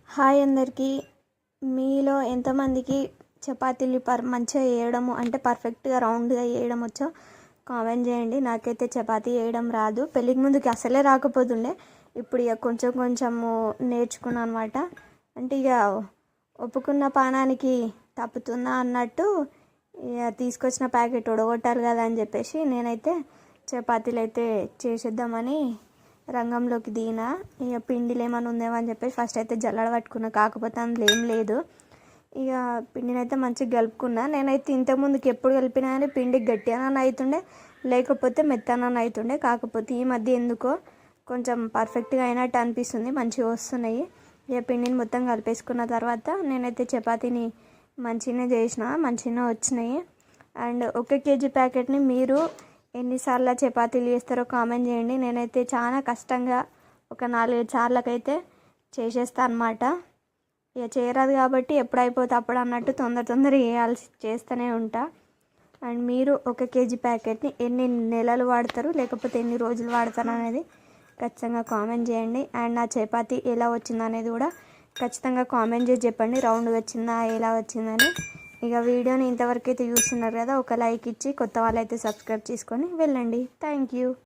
Hi అందరికీ. మీలో ఎంతమందికి చపాతీలు మంచిగా వేయడము అంటే పర్ఫెక్ట్గా రౌండ్గా వేయడం వచ్చో కామెంట్ చేయండి. నాకైతే చపాతీ వేయడం రాదు. పెళ్ళికి ముందుకి అసలే రాకపోతుండే, ఇప్పుడు ఇక కొంచెం కొంచెము నేర్చుకున్నాను అనమాట. అంటే ఇక ఒప్పుకున్న పానానికి తప్పుతుందా అన్నట్టు ఇక తీసుకొచ్చిన ప్యాకెట్ ఉడగొట్టాలి కదా అని చెప్పేసి నేనైతే చపాతీలు అయితే చేసేద్దామని రంగంలోకి దిగిన. ఇక పిండిలు ఏమైనా ఉందేమో అని చెప్పేసి ఫస్ట్ అయితే జల్లడ పట్టుకున్నా, కాకపోతే అందులో ఏం లేదు. ఇక పిండిని అయితే మంచిగా కలుపుకున్నా. నేనైతే ఇంతకుముందుకి ఎప్పుడు కలిపినా కానీ పిండి గట్టిగానే అవుతుండే, లేకపోతే మెత్తనని అవుతుండే. కాకపోతే ఈ మధ్య ఎందుకో కొంచెం పర్ఫెక్ట్గా అయినట్టు అనిపిస్తుంది, మంచిగా వస్తున్నాయి. ఇక పిండిని మొత్తం కలిపేసుకున్న తర్వాత నేనైతే చపాతీని మంచిగా వచ్చినాయి. అండ్ 1 కేజీ ప్యాకెట్ని మీరు ఎన్నిసార్లు చపాతీలు చేస్తారో కామెంట్ చేయండి. నేనైతే చాలా కష్టంగా ఒక 4-5 సార్లకైతే చేసేస్తాను అనమాట. ఇక చేయరాదు కాబట్టి ఎప్పుడైపోతే అప్పుడు అన్నట్టు తొందర చేస్తూనే ఉంటా. అండ్ మీరు 1 కేజీ ప్యాకెట్ని ఎన్ని నెలలు వాడతారు, లేకపోతే ఎన్ని రోజులు వాడతారు అనేది ఖచ్చితంగా కామెంట్ చేయండి. అండ్ నా చపాతీ ఎలా వచ్చిందనేది కూడా ఖచ్చితంగా కామెంట్ చేసి చెప్పండి, రౌండ్గా వచ్చిందా ఎలా వచ్చిందని. ఇక వీడియోని ఇంతవరకు అయితే చూస్తున్నారు కదా, ఒక లైక్ ఇచ్చి కొత్త వాళ్ళైతే సబ్స్క్రైబ్ చేసుకొని వెళ్ళండి. Thank you.